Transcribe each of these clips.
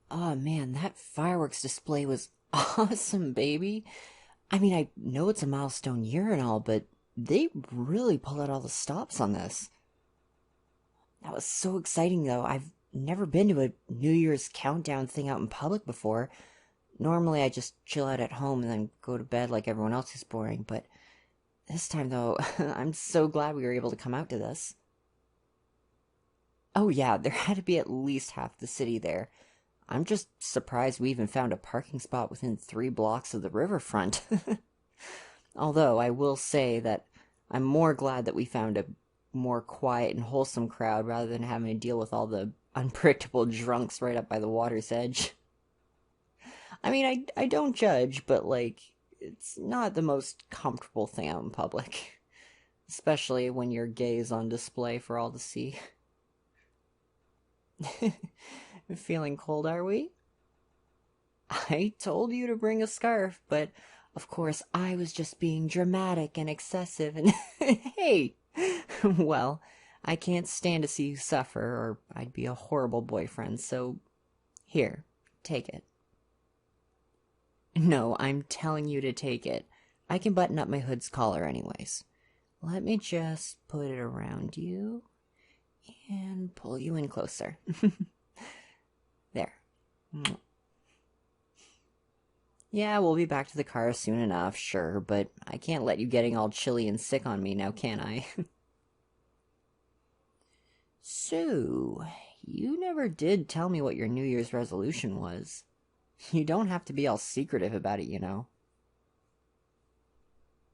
Oh man, that fireworks display was awesome, baby. I mean, I know it's a milestone year and all, but they really pulled out all the stops on this. That was so exciting, though. I've never been to a New Year's countdown thing out in public before. Normally, I just chill out at home and then go to bed like everyone else who's boring, but this time, though, I'm so glad we were able to come out to this. Oh, yeah, there had to be at least half the city there. I'm just surprised we even found a parking spot within 3 blocks of the riverfront. Although, I will say that I'm more glad that we found a more quiet and wholesome crowd rather than having to deal with all the unpredictable drunks right up by the water's edge. I mean, I don't judge, but like, it's not the most comfortable thing out in public. Especially when your gay is on display for all to see. Feeling cold, are we? I told you to bring a scarf, but of course I was just being dramatic and excessive and hey, well, I can't stand to see you suffer or I'd be a horrible boyfriend, so here, take it. No, I'm telling you to take it. I can button up my hood's collar anyways. Let me just put it around you and pull you in closer. There. Yeah, we'll be back to the car soon enough, sure, but I can't let you getting all chilly and sick on me now, can I? So, you never did tell me what your New Year's resolution was. You don't have to be all secretive about it, you know.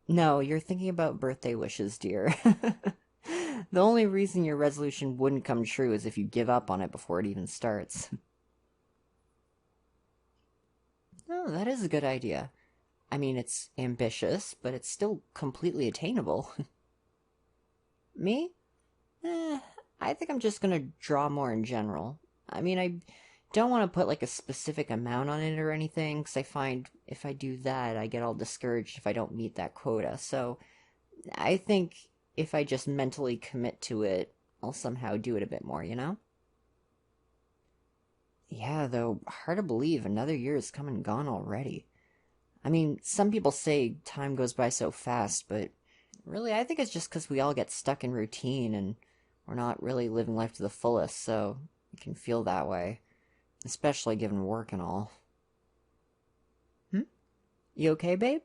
No, you're thinking about birthday wishes, dear. The only reason your resolution wouldn't come true is if you give up on it before it even starts. Oh, that is a good idea. I mean, it's ambitious, but it's still completely attainable. Me? Eh, I think I'm just gonna draw more in general. I mean, I don't want to put like a specific amount on it or anything, because I find if I do that, I get all discouraged if I don't meet that quota. So I think if I just mentally commit to it, I'll somehow do it a bit more, you know? Yeah, though, hard to believe another year has come and gone already. I mean, some people say time goes by so fast, but really, I think it's just because we all get stuck in routine and we're not really living life to the fullest, so it can feel that way, especially given work and all. Hmm? You okay, babe?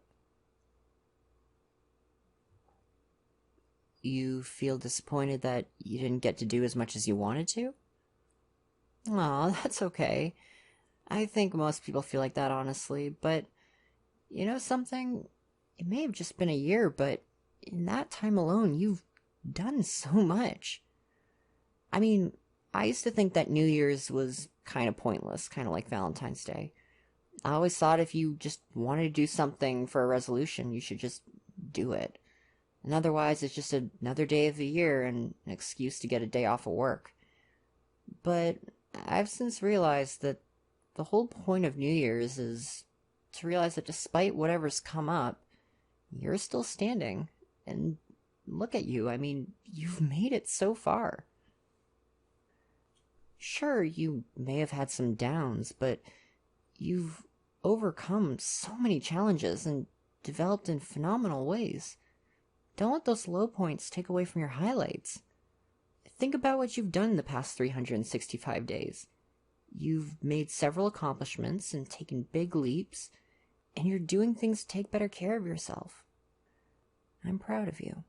You feel disappointed that you didn't get to do as much as you wanted to? Aw, that's okay. I think most people feel like that, honestly, but you know something? It may have just been a year, but in that time alone, you've done so much. I mean, I used to think that New Year's was kind of pointless, kind of like Valentine's Day. I always thought if you just wanted to do something for a resolution, you should just do it. And otherwise, it's just another day of the year and an excuse to get a day off of work. But I've since realized that the whole point of New Year's is to realize that despite whatever's come up, you're still standing. And look at you. I mean, you've made it so far. Sure, you may have had some downs, but you've overcome so many challenges and developed in phenomenal ways. Don't let those low points take away from your highlights. Think about what you've done in the past 365 days. You've made several accomplishments and taken big leaps, and you're doing things to take better care of yourself. I'm proud of you.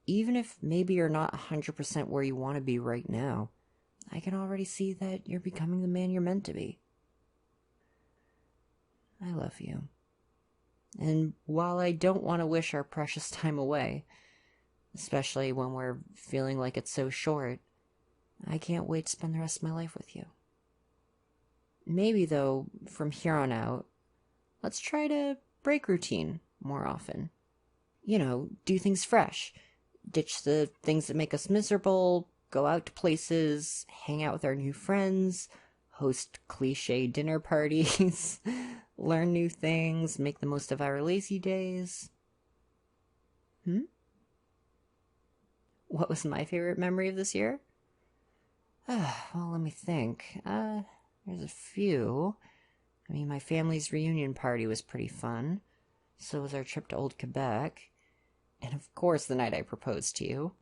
Even if maybe you're not 100% where you want to be right now, I can already see that you're becoming the man you're meant to be. I love you. And while I don't want to wish our precious time away, especially when we're feeling like it's so short, I can't wait to spend the rest of my life with you. Maybe, though, from here on out, let's try to break routine more often. You know, do things fresh. Ditch the things that make us miserable, go out to places, hang out with our new friends, host cliche dinner parties, learn new things, make the most of our lazy days. Hmm? What was my favorite memory of this year? Well, let me think. There's a few. I mean, my family's reunion party was pretty fun. So was our trip to Old Quebec. And of course, the night I proposed to you.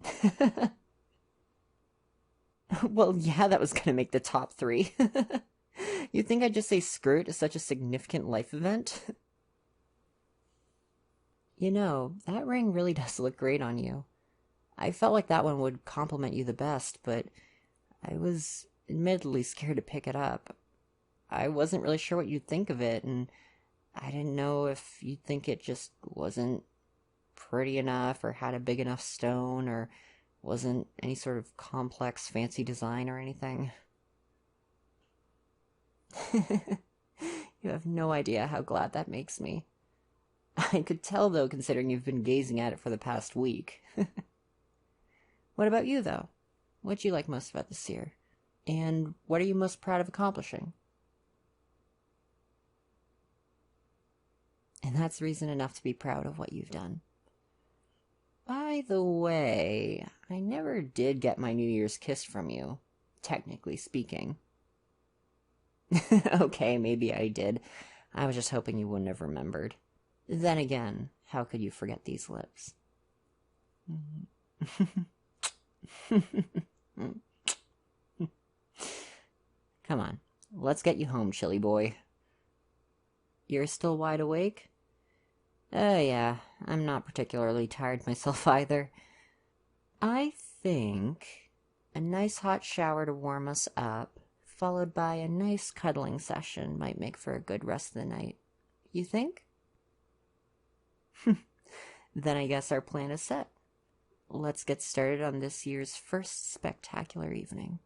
Well, yeah, that was gonna make the top 3. You think I'd just say screw it to such a significant life event? You know, that ring really does look great on you. I felt like that one would compliment you the best, but I was admittedly scared to pick it up. I wasn't really sure what you'd think of it, and I didn't know if you'd think it just wasn't pretty enough or had a big enough stone or wasn't any sort of complex fancy design or anything. You have no idea how glad that makes me. I could tell, though, considering you've been gazing at it for the past week. What about you, though? What'd you like most about this year? And what are you most proud of accomplishing? And that's reason enough to be proud of what you've done. By the way, I never did get my New Year's kiss from you, technically speaking. Okay, maybe I did. I was just hoping you wouldn't have remembered. Then again, how could you forget these lips? Come on, let's get you home, chilly boy. You're still wide awake? Oh yeah, I'm not particularly tired myself either. I think a nice hot shower to warm us up, followed by a nice cuddling session, might make for a good rest of the night. You think? Then I guess our plan is set. Let's get started on this year's first spectacular evening.